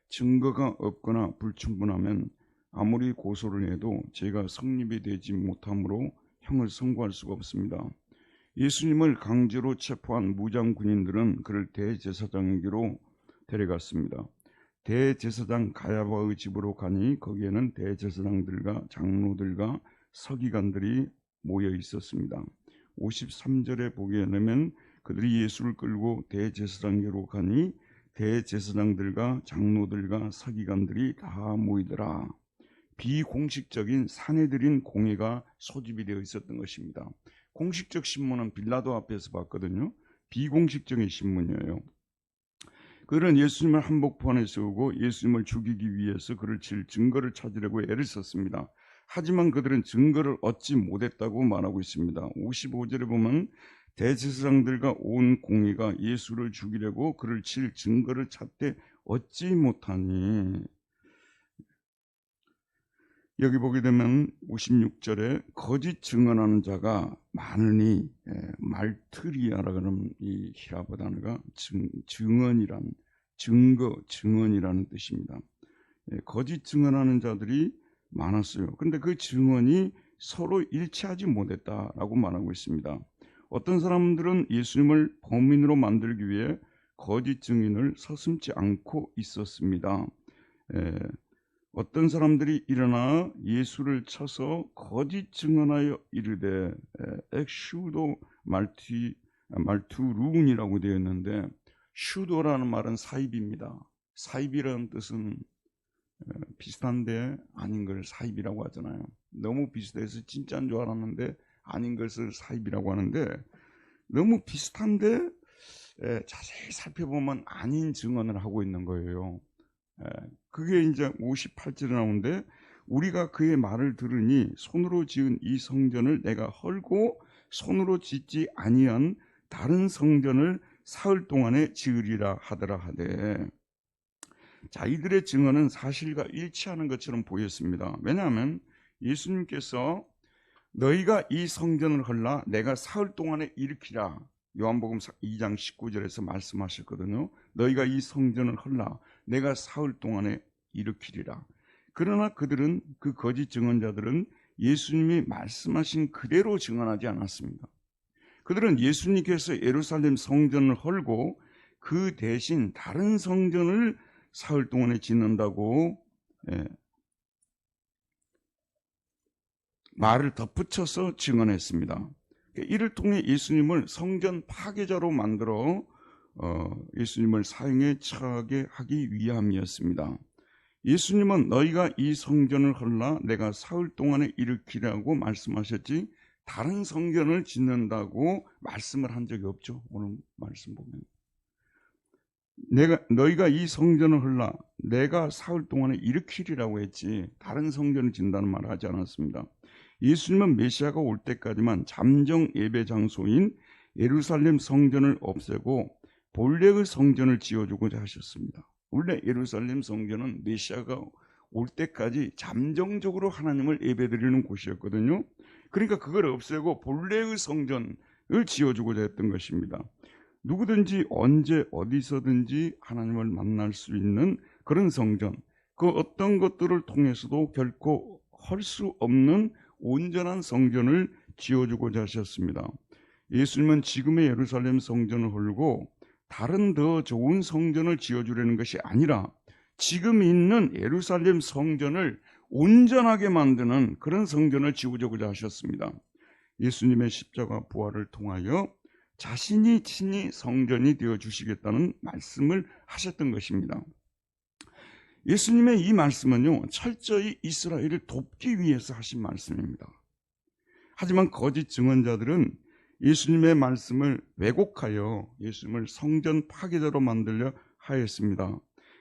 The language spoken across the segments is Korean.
증거가 없거나 불충분하면 아무리 고소를 해도 죄가 성립이 되지 못하므로 형을 선고할 수가 없습니다. 예수님을 강제로 체포한 무장 군인들은 그를 대제사장에게로 데려갔습니다. 대제사장 가야바의 집으로 가니 거기에는 대제사장들과 장로들과 서기관들이 모여 있었습니다. 53절에 보게 되면 그들이 예수를 끌고 대제사장에게로 가니 대제사장들과 장로들과 서기관들이 다 모이더라. 비공식적인 사내들인 공회가 소집이 되어 있었던 것입니다. 공식적 신문은 빌라도 앞에서 봤거든요. 비공식적인 신문이에요. 그들은 예수님을 한복판에 세우고 예수님을 죽이기 위해서 그를 칠 증거를 찾으려고 애를 썼습니다. 하지만 그들은 증거를 얻지 못했다고 말하고 있습니다. 55절에 보면 대제사장들과 온 공회가 예수를 죽이려고 그를 칠 증거를 찾되 얻지 못하니, 여기 보게 되면 56절에 거짓 증언하는 자가 많으니, 말트리아라고 하는 이 히라보 단어가 증언이란 증언이라는 뜻입니다. 거짓 증언하는 자들이 많았어요. 그런데 그 증언이 서로 일치하지 못했다라고 말하고 있습니다. 어떤 사람들은 예수님을 범인으로 만들기 위해 거짓 증인을 서슴지 않고 있었습니다. 어떤 사람들이 일어나 예수를 쳐서 거짓 증언하여 이르되, 엑슈도 말투룬이라고 되어 있는데, 슈도라는 말은 사입입니다. 사입이라는 뜻은 비슷한데 아닌 걸 사입이라고 하잖아요. 너무 비슷해서 진짜인 줄 알았는데 아닌 것을 사입이라고 하는데, 너무 비슷한데 자세히 살펴보면 아닌 증언을 하고 있는 거예요. 그게 이제 58절에 나오는데, 우리가 그의 말을 들으니 손으로 지은 이 성전을 내가 헐고 손으로 짓지 아니한 다른 성전을 사흘 동안에 지으리라 하더라 하되, 자, 이들의 증언은 사실과 일치하는 것처럼 보였습니다. 왜냐하면 예수님께서 너희가 이 성전을 헐라 내가 사흘 동안에 일으키라, 요한복음 2장 19절에서 말씀하셨거든요. 너희가 이 성전을 헐라 내가 사흘 동안에 일으키리라. 그러나 그들은, 그 거짓 증언자들은 예수님이 말씀하신 그대로 증언하지 않았습니다. 그들은 예수님께서 예루살렘 성전을 헐고 그 대신 다른 성전을 사흘 동안에 짓는다고 말을 덧붙여서 증언했습니다. 이를 통해 예수님을 성전 파괴자로 만들어 예수님을 사형에 처하게 하기 위함이었습니다. 예수님은 너희가 이 성전을 헐라 내가 사흘 동안에 일으키라고 말씀하셨지 다른 성전을 짓는다고 말씀을 한 적이 없죠. 오늘 말씀 보면 너희가 이 성전을 헐라 내가 사흘 동안에 일으키리라고 했지 다른 성전을 짓는다는 말을 하지 않았습니다. 예수님은 메시아가 올 때까지만 잠정 예배 장소인 예루살렘 성전을 없애고 본래의 성전을 지어주고자 하셨습니다. 원래 예루살렘 성전은 메시아가 올 때까지 잠정적으로 하나님을 예배드리는 곳이었거든요. 그러니까 그걸 없애고 본래의 성전을 지어주고자 했던 것입니다. 누구든지 언제 어디서든지 하나님을 만날 수 있는 그런 성전, 그 어떤 것들을 통해서도 결코 할 수 없는 온전한 성전을 지어주고자 하셨습니다. 예수님은 지금의 예루살렘 성전을 헐고 다른 더 좋은 성전을 지어주려는 것이 아니라 지금 있는 예루살렘 성전을 온전하게 만드는 그런 성전을 지어주고자 하셨습니다. 예수님의 십자가 부활을 통하여 자신이 친히 성전이 되어주시겠다는 말씀을 하셨던 것입니다. 예수님의 이 말씀은요, 철저히 이스라엘을 돕기 위해서 하신 말씀입니다. 하지만 거짓 증언자들은 예수님의 말씀을 왜곡하여 예수님을 성전 파괴자로 만들려 하였습니다.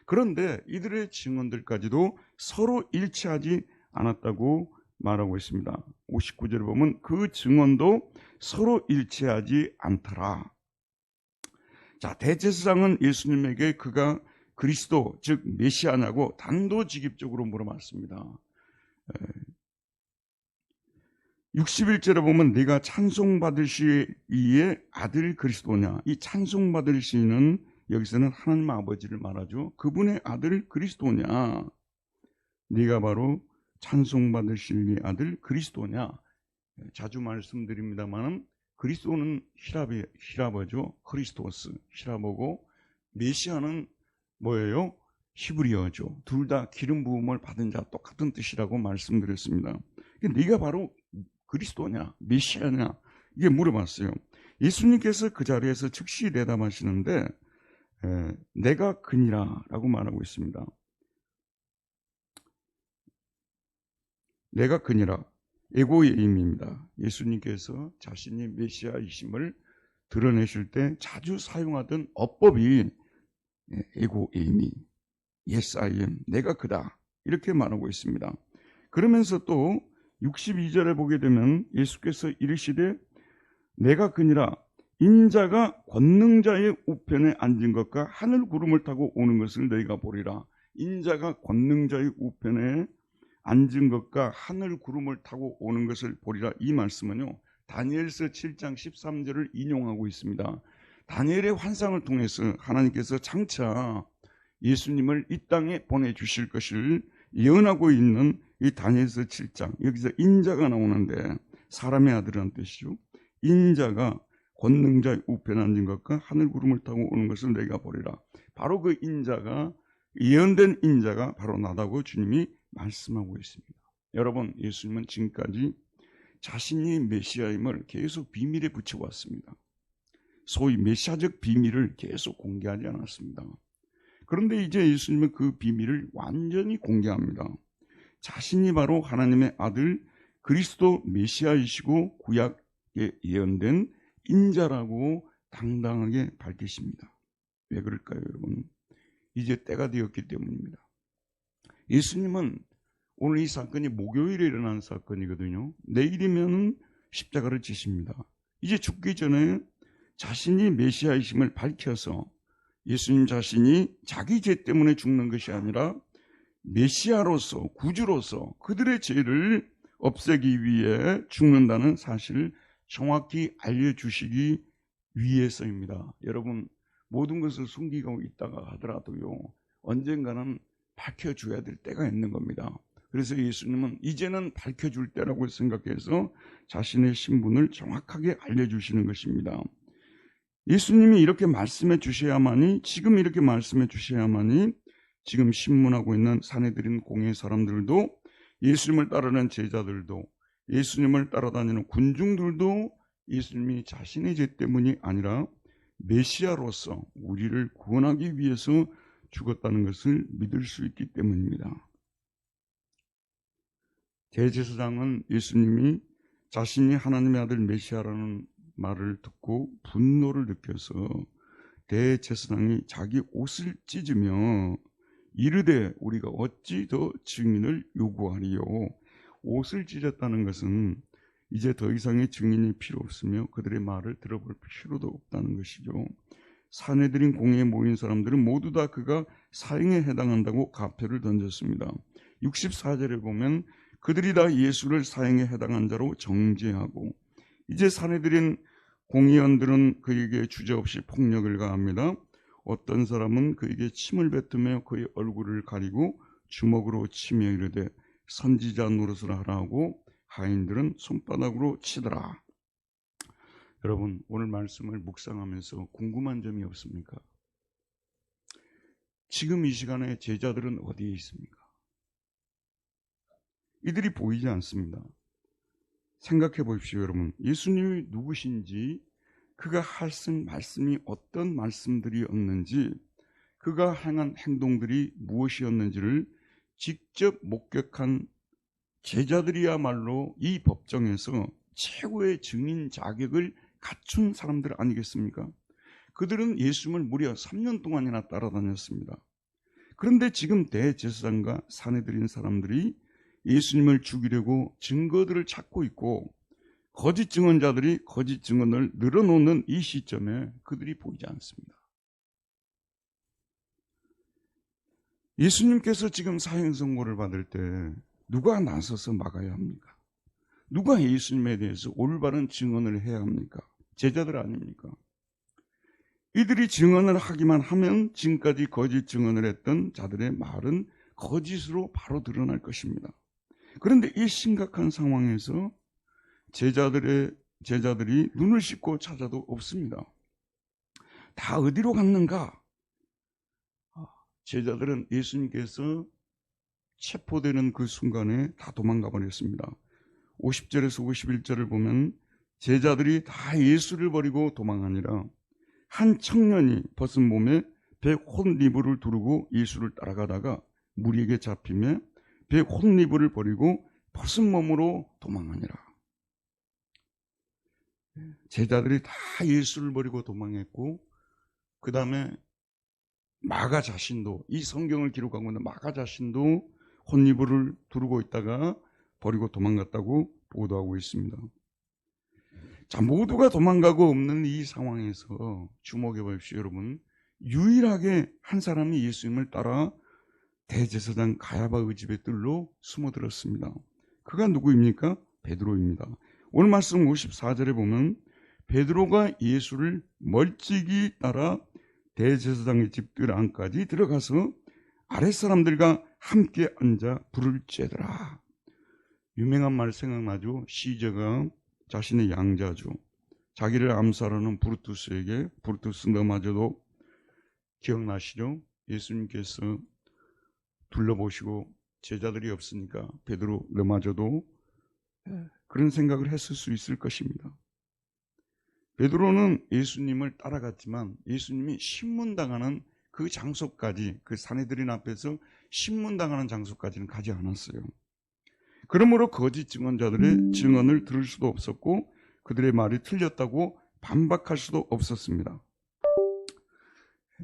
그런데 이들의 증언들까지도 서로 일치하지 않았다고 말하고 있습니다. 59절에 보면 그 증언도 서로 일치하지 않더라. 자, 대제사장은 예수님에게 그가 그리스도 즉 메시아냐고 단도직입적으로 물어봤습니다. 61절에 보면 네가 찬송받을 시의 아들 그리스도냐, 이 찬송받을 시는 여기서는 하나님 아버지를 말하죠. 그분의 아들 그리스도냐? 네가 바로 찬송받으실 네 아들 그리스도냐? 자주 말씀드립니다만 그리스도는 히라버죠. 크리스토스, 히라버고 메시아는 뭐예요? 히브리어죠. 둘 다 기름 부음을 받은 자 똑같은 뜻이라고 말씀드렸습니다. 네가 바로 그리스도냐? 메시아냐? 이게 물어봤어요. 예수님께서 그 자리에서 즉시 대답하시는데 내가 그니라 라고 말하고 있습니다. 내가 그니라. 에고의임입니다. 예수님께서 자신이 메시아이심을 드러내실 때 자주 사용하던 어법이 에고에이미, yes I am, 내가 그다 이렇게 말하고 있습니다. 그러면서 또 62절에 보게 되면 예수께서 이르시되 내가 그니라 인자가 권능자의 우편에 앉은 것과 하늘 구름을 타고 오는 것을 너희가 보리라. 인자가 권능자의 우편에 앉은 것과 하늘 구름을 타고 오는 것을 보리라. 이 말씀은요, 다니엘서 7장 13절을 인용하고 있습니다. 다니엘의 환상을 통해서 하나님께서 장차 예수님을 이 땅에 보내주실 것을 예언하고 있는 이 다니엘서 7장, 여기서 인자가 나오는데 사람의 아들이라는 뜻이죠. 인자가 권능자의 우편에 앉은 것과 하늘 구름을 타고 오는 것을 내가 보리라. 바로 그 인자가, 예언된 인자가 바로 나다고 주님이 말씀하고 있습니다. 여러분, 예수님은 지금까지 자신이 메시아임을 계속 비밀에 붙여왔습니다. 소위 메시아적 비밀을 계속 공개하지 않았습니다. 그런데 이제 예수님은 그 비밀을 완전히 공개합니다. 자신이 바로 하나님의 아들 그리스도 메시아이시고 구약에 예언된 인자라고 당당하게 밝히십니다. 왜 그럴까요, 여러분? 이제 때가 되었기 때문입니다. 예수님은 오늘 이 사건이 목요일에 일어난 사건이거든요. 내일이면 십자가를 지십니다. 이제 죽기 전에 자신이 메시아이심을 밝혀서 예수님 자신이 자기 죄 때문에 죽는 것이 아니라 메시아로서, 구주로서 그들의 죄를 없애기 위해 죽는다는 사실을 정확히 알려주시기 위해서입니다. 여러분, 모든 것을 숨기고 있다가 하더라도요, 언젠가는 밝혀줘야 될 때가 있는 겁니다. 그래서 예수님은 이제는 밝혀줄 때라고 생각해서 자신의 신분을 정확하게 알려주시는 것입니다. 예수님이 이렇게 말씀해 주셔야만이, 지금 이렇게 말씀해 주셔야만이 지금 신문하고 있는 사내들인 공의 사람들도, 예수님을 따르는 제자들도, 예수님을 따라다니는 군중들도 예수님이 자신의 죄 때문이 아니라 메시아로서 우리를 구원하기 위해서 죽었다는 것을 믿을 수 있기 때문입니다. 대제사장은 예수님이 자신이 하나님의 아들 메시아라는 말을 듣고 분노를 느껴서 대제사장이 자기 옷을 찢으며 이르되 우리가 어찌 더 증인을 요구하리요. 옷을 찢었다는 것은 이제 더 이상의 증인이 필요 없으며 그들의 말을 들어볼 필요도 없다는 것이죠. 사내들인 공회에 모인 사람들은 모두 다 그가 사형에 해당한다고 가표를 던졌습니다. 64절에 보면 그들이 다 예수를 사형에 해당한 자로 정죄하고, 이제 사내들인 공의원들은 그에게 주저없이 폭력을 가합니다. 어떤 사람은 그에게 침을 뱉으며 그의 얼굴을 가리고 주먹으로 치며 이르되 선지자 노릇을 하라 하고 하인들은 손바닥으로 치더라. 여러분, 오늘 말씀을 묵상하면서 궁금한 점이 없습니까? 지금 이 시간에 제자들은 어디에 있습니까? 이들이 보이지 않습니다. 생각해 보십시오, 여러분. 예수님이 누구신지, 그가 하신 말씀이 어떤 말씀들이었는지, 그가 행한 행동들이 무엇이었는지를 직접 목격한 제자들이야말로 이 법정에서 최고의 증인 자격을 갖춘 사람들 아니겠습니까? 그들은 예수님을 무려 3년 동안이나 따라다녔습니다. 그런데 지금 대제사장과 사내들인 사람들이 예수님을 죽이려고 증거들을 찾고 있고, 거짓 증언자들이 거짓 증언을 늘어놓는 이 시점에 그들이 보이지 않습니다. 예수님께서 지금 사형 선고를 받을 때 누가 나서서 막아야 합니까? 누가 예수님에 대해서 올바른 증언을 해야 합니까? 제자들 아닙니까? 이들이 증언을 하기만 하면 지금까지 거짓 증언을 했던 자들의 말은 거짓으로 바로 드러날 것입니다. 그런데 이 심각한 상황에서 제자들이 눈을 씻고 찾아도 없습니다. 다 어디로 갔는가? 제자들은 예수님께서 체포되는 그 순간에 다 도망가 버렸습니다. 50절에서 51절을 보면 제자들이 다 예수를 버리고 도망하니라. 한 청년이 벗은 몸에 배 홈리브를 두르고 예수를 따라가다가 무리에게 잡히며 배 홈리브를 버리고 벗은 몸으로 도망하니라. 제자들이 다 예수를 버리고 도망했고, 그 다음에 마가 자신도, 이 성경을 기록하고 있는 마가 자신도 홈리브를 두르고 있다가 버리고 도망갔다고 보도하고 있습니다. 자, 모두가 도망가고 없는 이 상황에서 주목해 보십시오, 여러분. 유일하게 한 사람이 예수님을 따라 대제사장 가야바의 집의 뜰로 숨어들었습니다. 그가 누구입니까? 베드로입니다. 오늘 말씀 54절에 보면 베드로가 예수를 멀찍이 따라 대제사장의 집 뜰 안까지 들어가서 아랫사람들과 함께 앉아 불을 쬐더라. 유명한 말 생각나죠? 시저가 자신의 양자죠, 자기를 암살하는 브루투스에게, 브루투스 너마저도 기억나시죠? 예수님께서 둘러보시고 제자들이 없으니까 베드로 너마저도 그런 생각을 했을 수 있을 것입니다. 베드로는 예수님을 따라갔지만 예수님이 신문당하는 그 장소까지, 그 사내들인 앞에서 신문당하는 장소까지는 가지 않았어요. 그러므로 거짓 증언자들의 증언을 들을 수도 없었고 그들의 말이 틀렸다고 반박할 수도 없었습니다.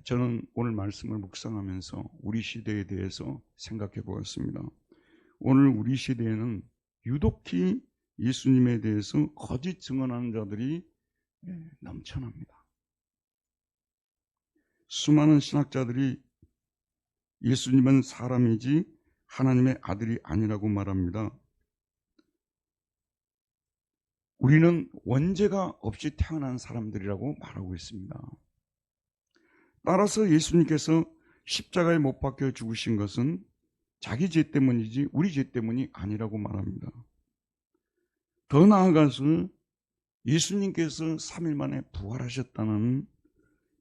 저는 오늘 말씀을 묵상하면서 우리 시대에 대해서 생각해 보았습니다. 오늘 우리 시대에는 유독히 예수님에 대해서 거짓 증언하는 자들이 넘쳐납니다. 수많은 신학자들이 예수님은 사람이지 하나님의 아들이 아니라고 말합니다. 우리는 원죄가 없이 태어난 사람들이라고 말하고 있습니다. 따라서 예수님께서 십자가에 못 박혀 죽으신 것은 자기 죄 때문이지 우리 죄 때문이 아니라고 말합니다. 더 나아가서 예수님께서 3일 만에 부활하셨다는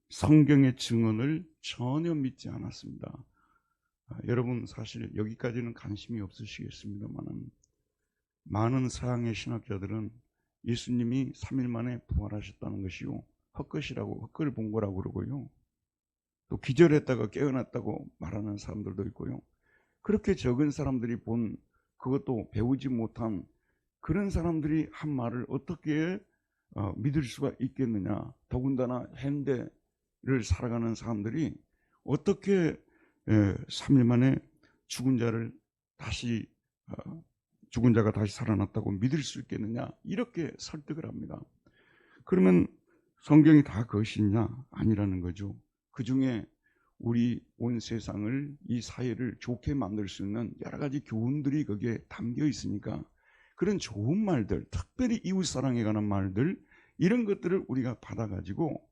성경의 증언을 전혀 믿지 않았습니다. 여러분 사실 여기까지는 관심이 없으시겠습니다만 많은 서양의 신학자들은 예수님이 3일 만에 부활하셨다는 것이요 헛것이라고, 헛걸 본 거라고 그러고요, 또 기절했다가 깨어났다고 말하는 사람들도 있고요. 그렇게 적은 사람들이 본, 그것도 배우지 못한 그런 사람들이 한 말을 어떻게 믿을 수가 있겠느냐. 더군다나 현대를 살아가는 사람들이 어떻게 3일 만에 죽은 자가 다시 살아났다고 믿을 수 있겠느냐, 이렇게 설득을 합니다. 그러면 성경이 다 것이냐? 아니라는 거죠. 그 중에 우리 온 세상을, 이 사회를 좋게 만들 수 있는 여러 가지 교훈들이 거기에 담겨 있으니까 그런 좋은 말들, 특별히 이웃사랑에 관한 말들, 이런 것들을 우리가 받아가지고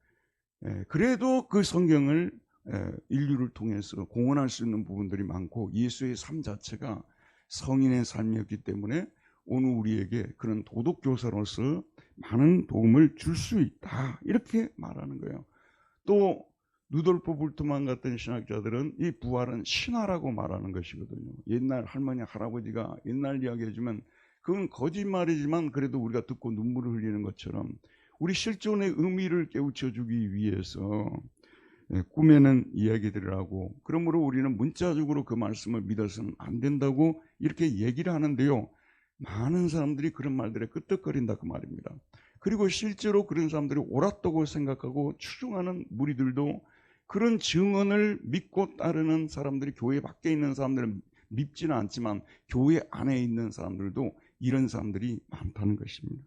그래도 그 성경을 인류를 통해서 공헌할 수 있는 부분들이 많고 예수의 삶 자체가 성인의 삶이었기 때문에 오늘 우리에게 그런 도덕교사로서 많은 도움을 줄 수 있다, 이렇게 말하는 거예요. 또 루돌프 불트만 같은 신학자들은 이 부활은 신화라고 말하는 것이거든요. 옛날 할머니 할아버지가 옛날 이야기 해주면 그건 거짓말이지만 그래도 우리가 듣고 눈물을 흘리는 것처럼 우리 실존의 의미를 깨우쳐주기 위해서 꿈에는 이야기들을 하고, 그러므로 우리는 문자적으로 그 말씀을 믿어서는 안 된다고 이렇게 얘기를 하는데요, 많은 사람들이 그런 말들에 끄떡거린다 그 말입니다. 그리고 실제로 그런 사람들이 옳았다고 생각하고 추종하는 무리들도 그런 증언을 믿고 따르는 사람들이, 교회 밖에 있는 사람들은 믿지는 않지만 교회 안에 있는 사람들도 이런 사람들이 많다는 것입니다.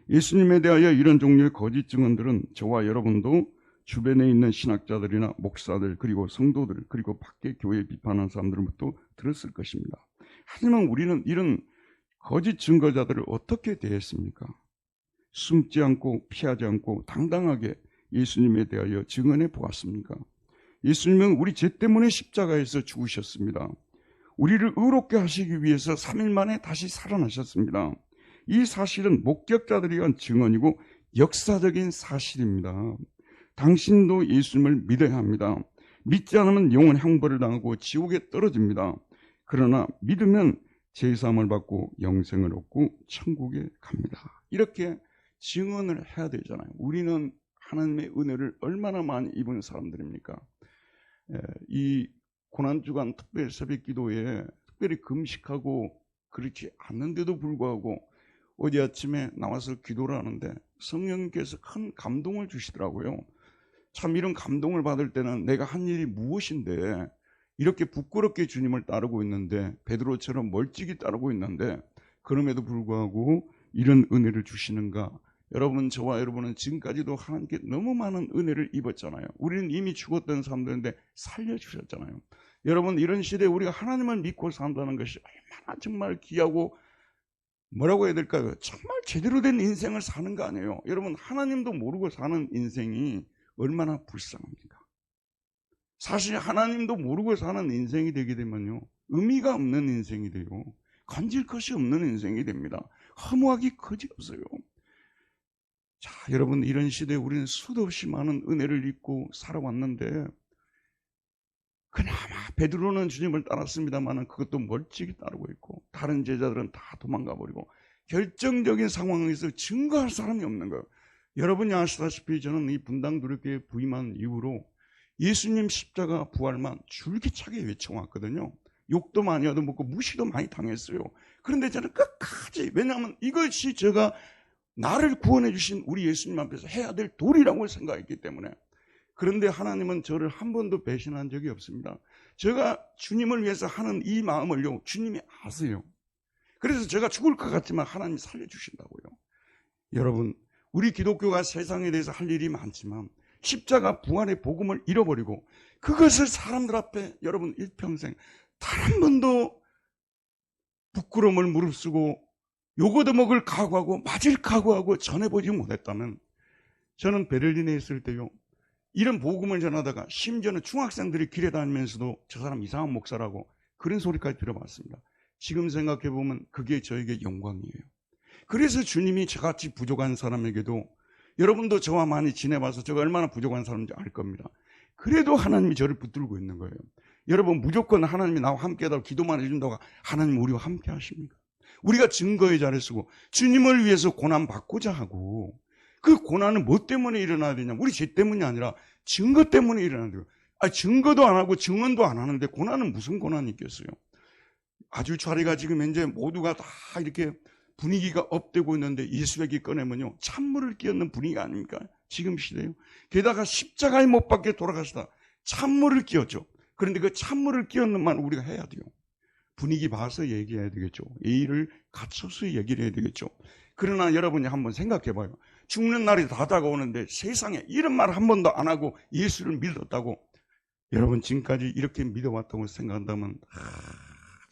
예수님에 대하여 이런 종류의 거짓 증언들은 저와 여러분도 주변에 있는 신학자들이나 목사들, 그리고 성도들, 그리고 밖에 교회 비판하는 사람들로부터 들었을 것입니다. 하지만 우리는 이런 거짓 증거자들을 어떻게 대했습니까? 숨지 않고 피하지 않고 당당하게 예수님에 대하여 증언해 보았습니까? 예수님은 우리 죄 때문에 십자가에서 죽으셨습니다. 우리를 의롭게 하시기 위해서 3일 만에 다시 살아나셨습니다. 이 사실은 목격자들에 의한 증언이고 역사적인 사실입니다. 당신도 예수님을 믿어야 합니다. 믿지 않으면 영원 형벌을 당하고 지옥에 떨어집니다. 그러나 믿으면 제사함을 받고 영생을 얻고 천국에 갑니다. 이렇게 증언을 해야 되잖아요. 우리는 하나님의 은혜를 얼마나 많이 입은 사람들입니까? 이 고난주간 특별 새벽기도에 특별히 금식하고 그렇지 않는데도 불구하고 어제 아침에 나와서 기도를 하는데 성령님께서 큰 감동을 주시더라고요. 참 이런 감동을 받을 때는 내가 한 일이 무엇인데 이렇게 부끄럽게 주님을 따르고 있는데, 베드로처럼 멀찍이 따르고 있는데 그럼에도 불구하고 이런 은혜를 주시는가. 여러분, 저와 여러분은 지금까지도 하나님께 너무 많은 은혜를 입었잖아요. 우리는 이미 죽었던 사람들인데 살려주셨잖아요. 여러분, 이런 시대에 우리가 하나님을 믿고 산다는 것이 얼마나 정말 귀하고 뭐라고 해야 될까요? 정말 제대로 된 인생을 사는 거 아니에요. 여러분, 하나님도 모르고 사는 인생이 얼마나 불쌍합니까? 사실 하나님도 모르고 사는 인생이 되게 되면요, 의미가 없는 인생이 돼요. 건질 것이 없는 인생이 됩니다. 허무하기 그지없어요. 자, 여러분, 이런 시대에 우리는 수도 없이 많은 은혜를 입고 살아왔는데, 그나마 베드로는 주님을 따랐습니다만 그것도 멀찍이 따르고 있고 다른 제자들은 다 도망가 버리고 결정적인 상황에서 증거할 사람이 없는 거예요. 여러분이 아시다시피 저는 이 분당두렵교회 부임한 이후로 예수님 십자가 부활만 줄기차게 외쳐왔거든요. 욕도 많이 얻어먹고 무시도 많이 당했어요. 그런데 저는 끝까지, 왜냐하면 이것이 제가 나를 구원해 주신 우리 예수님 앞에서 해야 될 도리라고 생각했기 때문에. 그런데 하나님은 저를 한 번도 배신한 적이 없습니다. 제가 주님을 위해서 하는 이 마음을요, 주님이 아세요. 그래서 제가 죽을 것 같지만 하나님이 살려주신다고요. 여러분, 우리 기독교가 세상에 대해서 할 일이 많지만 십자가 부활의 복음을 잃어버리고 그것을 사람들 앞에 여러분 일평생 단 한 번도 부끄러움을 무릅쓰고 욕 얻어먹을 각오하고 맞을 각오하고 전해보지 못했다면, 저는 베를린에 있을 때요, 이런 복음을 전하다가 심지어는 중학생들이 길에 다니면서도 저 사람 이상한 목사라고 그런 소리까지 들어봤습니다. 지금 생각해보면 그게 저에게 영광이에요. 그래서 주님이 저같이 부족한 사람에게도, 여러분도 저와 많이 지내봐서 제가 얼마나 부족한 사람인지 알 겁니다. 그래도 하나님이 저를 붙들고 있는 거예요. 여러분, 무조건 하나님이 나와 함께 하다고 기도만 해준다고 하나님 우리와 함께 하십니까? 우리가 증거의 자를 쓰고 주님을 위해서 고난 받고자 하고, 그 고난은 뭐 때문에 일어나야 되냐? 우리 죄 때문이 아니라 증거 때문에 일어나야 돼요. 증거도 안 하고 증언도 안 하는데 고난은 무슨 고난이 있겠어요? 아주 자리가 지금 현재 모두가 다 이렇게 분위기가 업되고 있는데 예수에게 꺼내면요, 찬물을 끼얹는 분위기 아닙니까? 지금 시대요. 게다가 십자가에 못 박게 돌아가시다 찬물을 끼얹죠. 그런데 그 찬물을 끼얹는 말 우리가 해야 돼요. 분위기 봐서 얘기해야 되겠죠. 예의를 갖춰서 얘기를 해야 되겠죠. 그러나 여러분이 한번 생각해봐요. 죽는 날이 다 다가오는데 세상에 이런 말 한 번도 안 하고 예수를 믿었다고, 여러분 지금까지 이렇게 믿어왔다고 생각한다면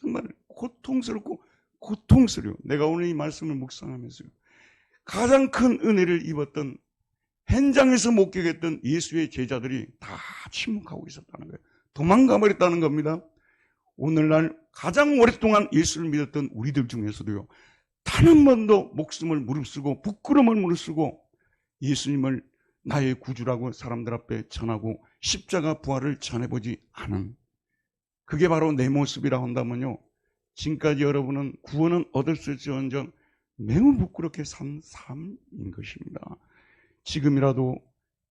정말 고통스럽고 고통스러워요. 내가 오늘 이 말씀을 묵상하면서요, 가장 큰 은혜를 입었던, 현장에서 목격했던 예수의 제자들이 다 침묵하고 있었다는 거예요. 도망가 버렸다는 겁니다. 오늘날 가장 오랫동안 예수를 믿었던 우리들 중에서도요, 단 한 번도 목숨을 무릅쓰고 부끄러움을 무릅쓰고 예수님을 나의 구주라고 사람들 앞에 전하고 십자가 부활을 전해보지 않은, 그게 바로 내 모습이라 한다면요, 지금까지 여러분은 구원은 얻었을지언정 매우 부끄럽게 산 삶인 것입니다. 지금이라도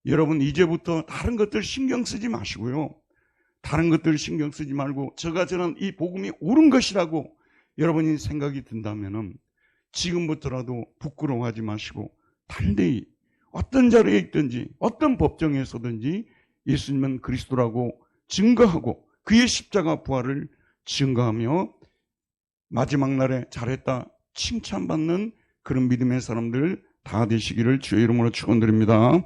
여러분 이제부터 다른 것들 신경 쓰지 마시고요, 다른 것들 신경 쓰지 말고 저가 저는 이 복음이 옳은 것이라고 여러분이 생각이 든다면은 지금부터라도 부끄러워하지 마시고 담대히 어떤 자리에 있든지 어떤 법정에서든지 예수님은 그리스도라고 증거하고 그의 십자가 부활을 증거하며 마지막 날에 잘했다 칭찬받는 그런 믿음의 사람들 다 되시기를 주의 이름으로 축원드립니다.